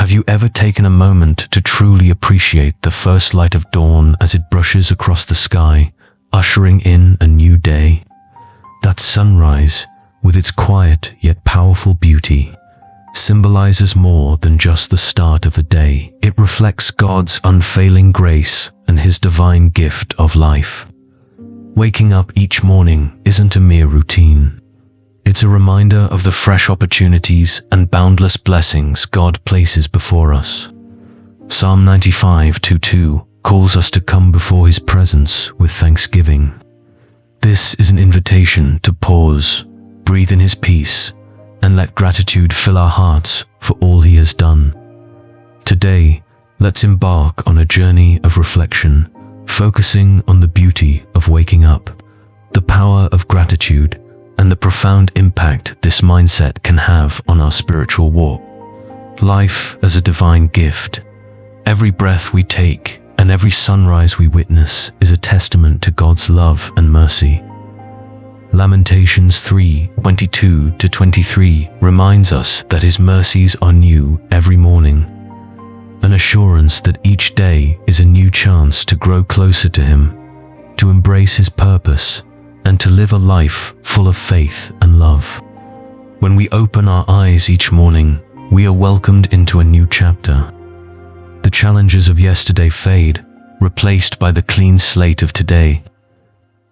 Have you ever taken a moment to truly appreciate the first light of dawn as it brushes across the sky, ushering in a new day? That sunrise, with its quiet yet powerful beauty, symbolizes more than just the start of a day. It reflects God's unfailing grace and His divine gift of life. Waking up each morning isn't a mere routine. It's a reminder of the fresh opportunities and boundless blessings God places before us. Psalm 95:2 calls us to come before His presence with thanksgiving. This is an invitation to pause, breathe in His peace, and let gratitude fill our hearts for all He has done. Today, let's embark on a journey of reflection, focusing on the beauty of waking up, the power of gratitude, and the profound impact this mindset can have on our spiritual walk. Life as a divine gift. Every breath we take and every sunrise we witness is a testament to God's love and mercy. Lamentations 3:22-23 reminds us that His mercies are new every morning, an assurance that each day is a new chance to grow closer to Him, to embrace His purpose, and to live a life full of faith and love. When we open our eyes each morning, we are welcomed into a new chapter. The challenges of yesterday fade, replaced by the clean slate of today.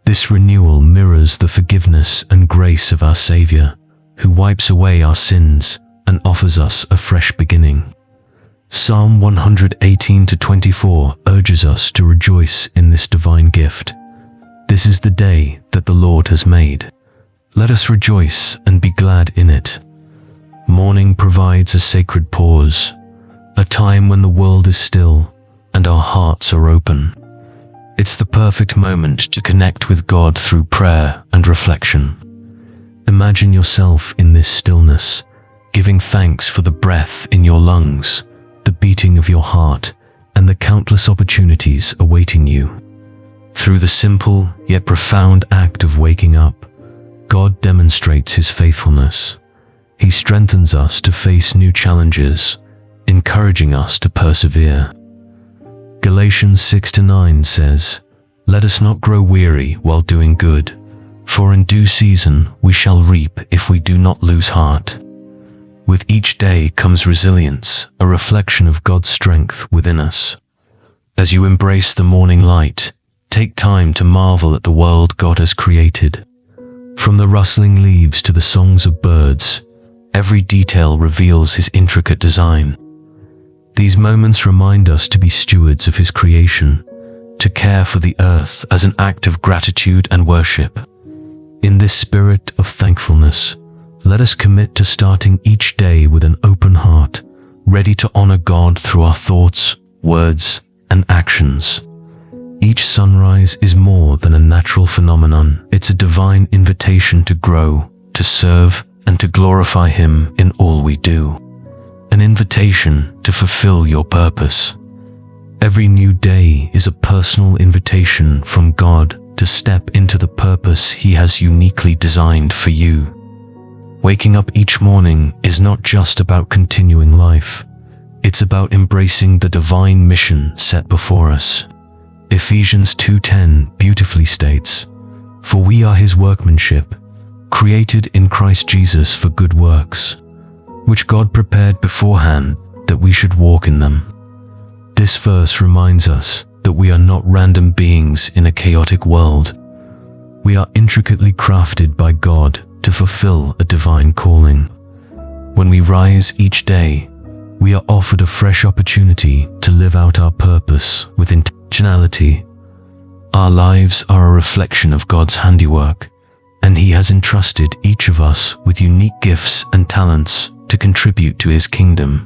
This renewal mirrors the forgiveness and grace of our Savior, who wipes away our sins and offers us a fresh beginning. Psalm 118:24 urges us to rejoice in this divine gift. This is the day that the Lord has made. Let us rejoice and be glad in it. Morning provides a sacred pause, a time when the world is still and our hearts are open. It's the perfect moment to connect with God through prayer and reflection. Imagine yourself in this stillness, giving thanks for the breath in your lungs, the beating of your heart, and the countless opportunities awaiting you. Through the simple yet profound act of waking up, God demonstrates His faithfulness. He strengthens us to face new challenges, encouraging us to persevere. Galatians 6:9 says, "Let us not grow weary while doing good, for in due season we shall reap if we do not lose heart." With each day comes resilience, a reflection of God's strength within us. As you embrace the morning light, take time to marvel at the world God has created. From the rustling leaves to the songs of birds, every detail reveals His intricate design. These moments remind us to be stewards of His creation, to care for the earth as an act of gratitude and worship. In this spirit of thankfulness, let us commit to starting each day with an open heart, ready to honor God through our thoughts, words, and actions. Each sunrise is more than a natural phenomenon. It's a divine invitation to grow, to serve, and to glorify Him in all we do. An invitation to fulfill your purpose. Every new day is a personal invitation from God to step into the purpose He has uniquely designed for you. Waking up each morning is not just about continuing life. It's about embracing the divine mission set before us. Ephesians 2:10 beautifully states, "For we are His workmanship, created in Christ Jesus for good works, which God prepared beforehand that we should walk in them." This verse reminds us that we are not random beings in a chaotic world. We are intricately crafted by God to fulfill a divine calling. When we rise each day, we are offered a fresh opportunity to live out our purpose with intentionality. Our lives are a reflection of God's handiwork, and He has entrusted each of us with unique gifts and talents to contribute to His kingdom.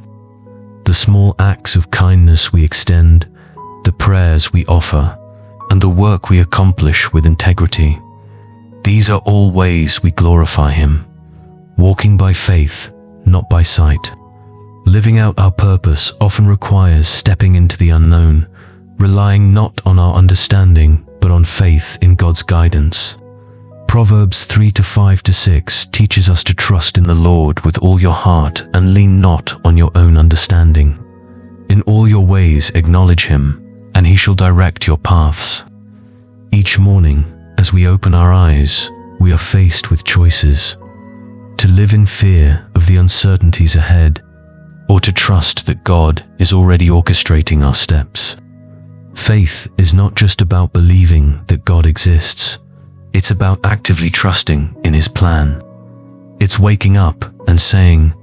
The small acts of kindness we extend, the prayers we offer, and the work we accomplish with integrity, these are all ways we glorify Him, walking by faith, not by sight. Living out our purpose often requires stepping into the unknown, relying not on our understanding, but on faith in God's guidance. Proverbs 3:5-6 teaches us to trust in the Lord with all your heart and lean not on your own understanding. In all your ways acknowledge him, and he shall direct your paths. Each morning, as we open our eyes, we are faced with choices: to live in fear of the uncertainties ahead, or to trust that God is already orchestrating our steps. Faith is not just about believing that God exists. It's about actively trusting in his plan. It's waking up and saying,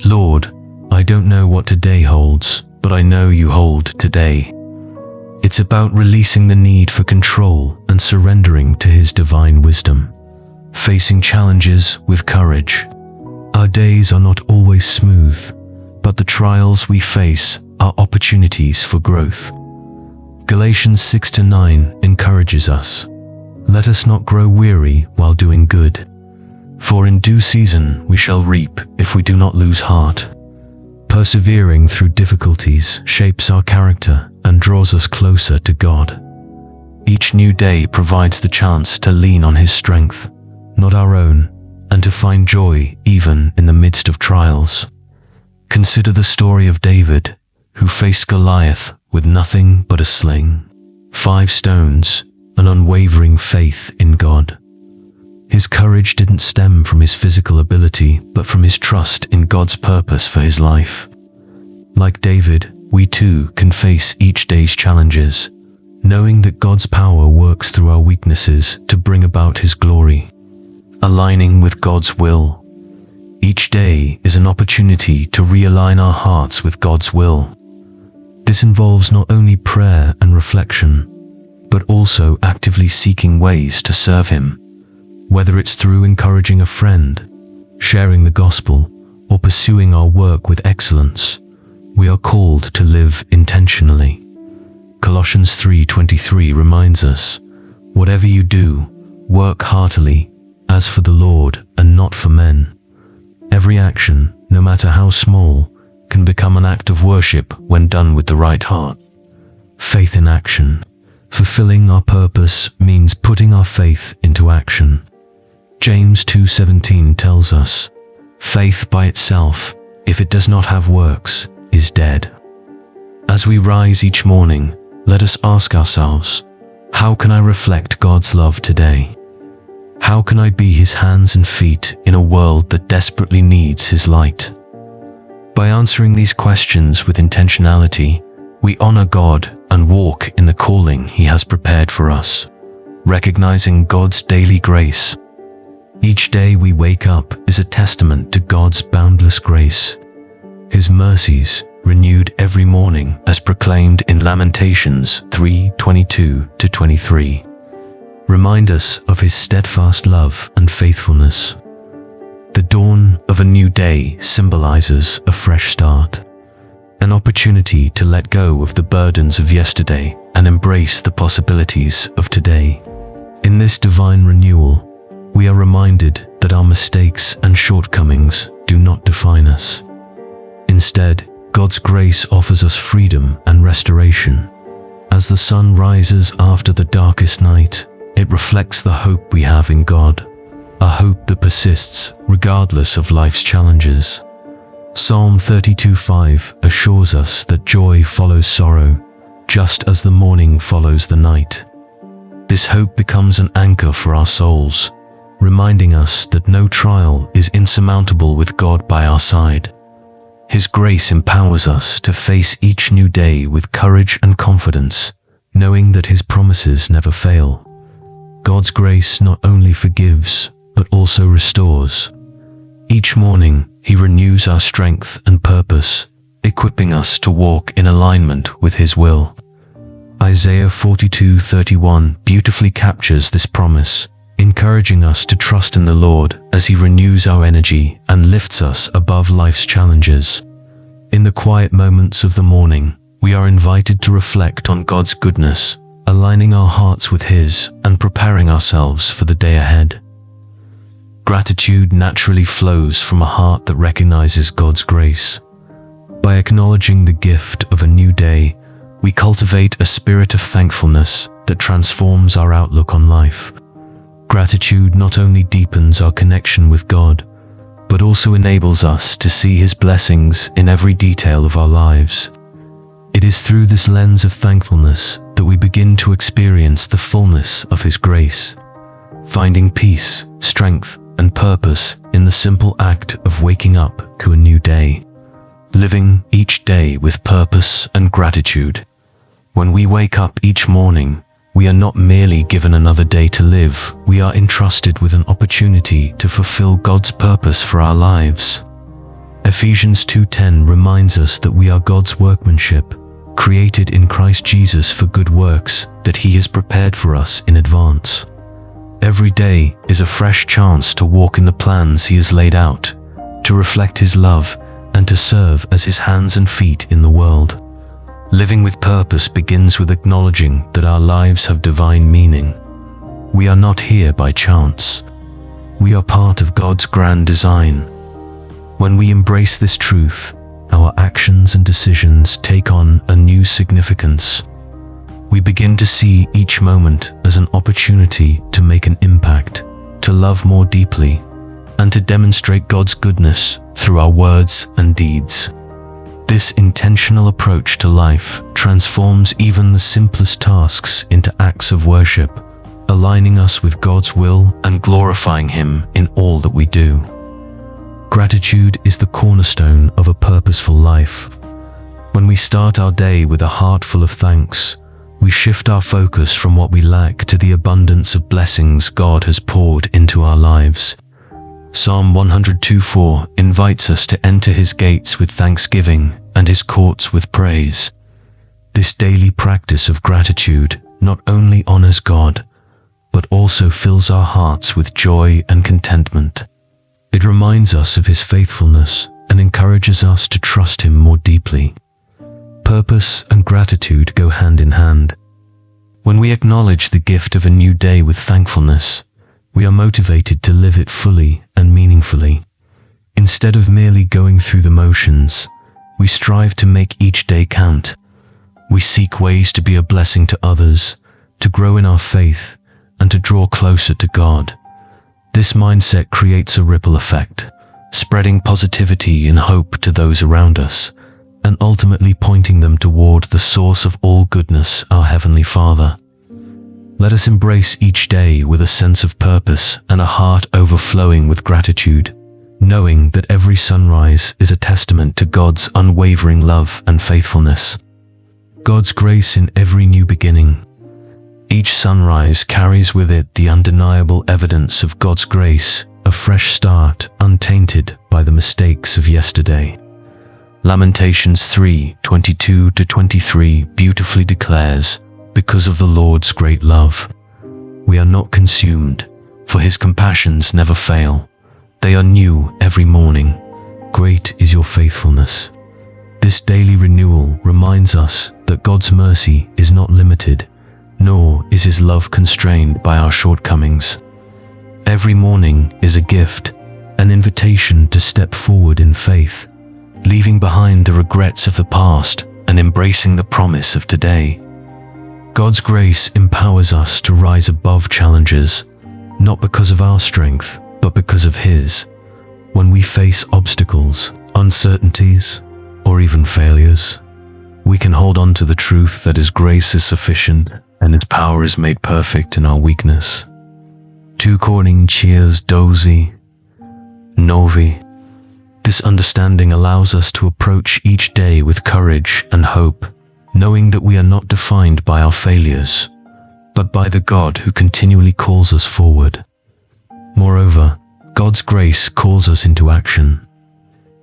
"Lord, I don't know what today holds, but I know you hold today." It's about releasing the need for control and surrendering to his divine wisdom, facing challenges with courage. Our days are not always smooth, but the trials we face are opportunities for growth. Galatians 6-9 encourages us, "Let us not grow weary while doing good, for in due season we shall reap if we do not lose heart." Persevering through difficulties shapes our character and draws us closer to God. Each new day provides the chance to lean on his strength, not our own, and to find joy even in the midst of trials. Consider the story of David, who faced Goliath with nothing but a sling, 5 stones, and unwavering faith in God. His courage didn't stem from his physical ability, but from his trust in God's purpose for his life. Like David, we too can face each day's challenges, knowing that God's power works through our weaknesses to bring about his glory. Aligning with God's will. Each day is an opportunity to realign our hearts with God's will. This involves not only prayer and reflection, but also actively seeking ways to serve him. Whether it's through encouraging a friend, sharing the gospel, or pursuing our work with excellence, we are called to live intentionally. Colossians 3:23 reminds us, "Whatever you do, work heartily, as for the Lord and not for men." Every action, no matter how small, can become an act of worship when done with the right heart. Faith in action. Fulfilling our purpose means putting our faith into action. James 2:17 tells us, "Faith by itself, if it does not have works, is dead." As we rise each morning, let us ask ourselves, how can I reflect God's love today? How can I be his hands and feet in a world that desperately needs his light? By answering these questions with intentionality, we honor God and walk in the calling he has prepared for us, recognizing God's daily grace. Each day we wake up is a testament to God's boundless grace. His mercies, renewed every morning as proclaimed in Lamentations 3:22-23, remind us of his steadfast love and faithfulness. The dawn of a new day symbolizes a fresh start, an opportunity to let go of the burdens of yesterday and embrace the possibilities of today. In this divine renewal, we are reminded that our mistakes and shortcomings do not define us. Instead, God's grace offers us freedom and restoration. As the sun rises after the darkest night, it reflects the hope we have in God, a hope that persists regardless of life's challenges. Psalm 32:5 assures us that joy follows sorrow, just as the morning follows the night. This hope becomes an anchor for our souls, reminding us that no trial is insurmountable with God by our side. His grace empowers us to face each new day with courage and confidence, knowing that his promises never fail. God's grace not only forgives, but also restores. Each morning, he renews our strength and purpose, equipping us to walk in alignment with his will. Isaiah 42:31 beautifully captures this promise, encouraging us to trust in the Lord as he renews our energy and lifts us above life's challenges. In the quiet moments of the morning, we are invited to reflect on God's goodness, aligning our hearts with his and preparing ourselves for the day ahead. Gratitude naturally flows from a heart that recognizes God's grace. By acknowledging the gift of a new day, we cultivate a spirit of thankfulness that transforms our outlook on life. Gratitude not only deepens our connection with God, but also enables us to see His blessings in every detail of our lives. It is through this lens of thankfulness that we begin to experience the fullness of His grace, finding peace, strength, and purpose in the simple act of waking up to a new day, living each day with purpose and gratitude. When we wake up each morning, we are not merely given another day to live, we are entrusted with an opportunity to fulfill God's purpose for our lives. Ephesians 2:10 reminds us that we are God's workmanship, created in Christ Jesus for good works that He has prepared for us in advance. Every day is a fresh chance to walk in the plans He has laid out, to reflect His love, and to serve as His hands and feet in the world. Living with purpose begins with acknowledging that our lives have divine meaning. We are not here by chance. We are part of God's grand design. When we embrace this truth, our actions and decisions take on a new significance. We begin to see each moment as an opportunity to make an impact, to love more deeply, and to demonstrate God's goodness through our words and deeds. This intentional approach to life transforms even the simplest tasks into acts of worship, aligning us with God's will and glorifying Him in all that we do. Gratitude is the cornerstone of a purposeful life. When we start our day with a heart full of thanks, we shift our focus from what we lack to the abundance of blessings God has poured into our lives. Psalm 102:4 invites us to enter His gates with thanksgiving and His courts with praise. This daily practice of gratitude not only honors God, but also fills our hearts with joy and contentment. It reminds us of His faithfulness and encourages us to trust Him more deeply. Purpose and gratitude go hand in hand. When we acknowledge the gift of a new day with thankfulness, we are motivated to live it fully and meaningfully. Instead of merely going through the motions, we strive to make each day count. We seek ways to be a blessing to others, to grow in our faith, and to draw closer to God. This mindset creates a ripple effect, spreading positivity and hope to those around us, and ultimately pointing them toward the source of all goodness, our Heavenly Father. Let us embrace each day with a sense of purpose and a heart overflowing with gratitude, knowing that every sunrise is a testament to God's unwavering love and faithfulness. God's grace in every new beginning. Each sunrise carries with it the undeniable evidence of God's grace, a fresh start untainted by the mistakes of yesterday. Lamentations 3:22-23 beautifully declares, "Because of the Lord's great love, we are not consumed, for His compassions never fail. They are new every morning. Great is your faithfulness." This daily renewal reminds us that God's mercy is not limited, nor is His love constrained by our shortcomings. Every morning is a gift, an invitation to step forward in faith, leaving behind the regrets of the past and embracing the promise of today. God's grace empowers us to rise above challenges, not because of our strength, but because of His. When we face obstacles, uncertainties, or even failures, we can hold on to the truth that His grace is sufficient and His power is made perfect in our weakness. 2 Coríntios 12:9. This understanding allows us to approach each day with courage and hope, knowing that we are not defined by our failures, but by the God who continually calls us forward. Moreover, God's grace calls us into action.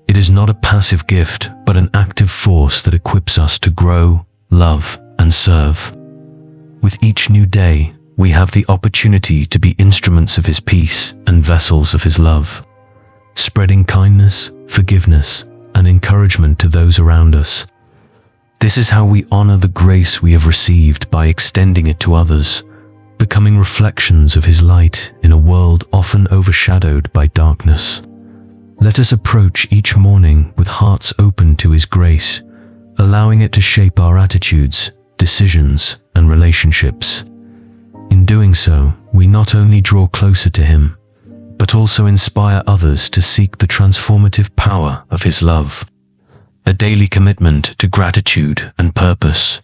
It is not a passive gift, but an active force that equips us to grow, love, and serve. With each new day, we have the opportunity to be instruments of His peace and vessels of His love, spreading kindness, forgiveness, and encouragement to those around us. This is how we honor the grace we have received by extending it to others, becoming reflections of His light in a world often overshadowed by darkness. Let us approach each morning with hearts open to His grace, allowing it to shape our attitudes, decisions, and relationships. In doing so, we not only draw closer to Him, but also inspire others to seek the transformative power of His love. A daily commitment to gratitude and purpose.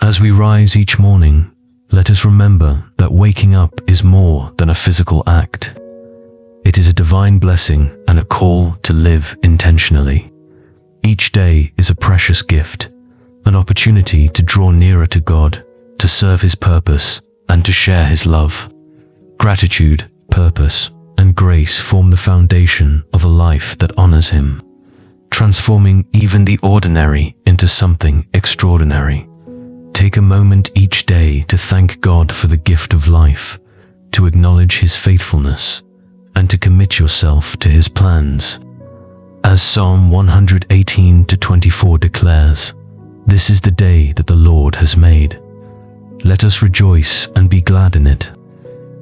As we rise each morning, let us remember that waking up is more than a physical act. It is a divine blessing and a call to live intentionally. Each day is a precious gift, an opportunity to draw nearer to God, to serve His purpose, and to share His love. Gratitude, purpose, and grace form the foundation of a life that honors Him, transforming even the ordinary into something extraordinary. Take a moment each day to thank God for the gift of life, to acknowledge His faithfulness, and to commit yourself to His plans. As Psalm 118-24 declares, "This is the day that the Lord has made. Let us rejoice and be glad in it."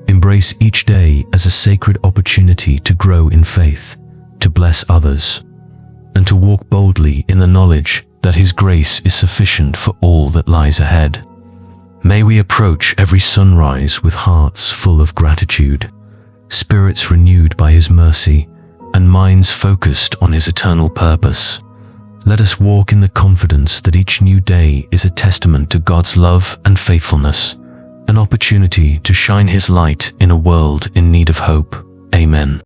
Embrace each day as a sacred opportunity to grow in faith, to bless others, and to walk boldly in the knowledge that His grace is sufficient for all that lies ahead. May we approach every sunrise with hearts full of gratitude, spirits renewed by His mercy, and minds focused on His eternal purpose. Let us walk in the confidence that each new day is a testament to God's love and faithfulness, an opportunity to shine His light in a world in need of hope. Amen.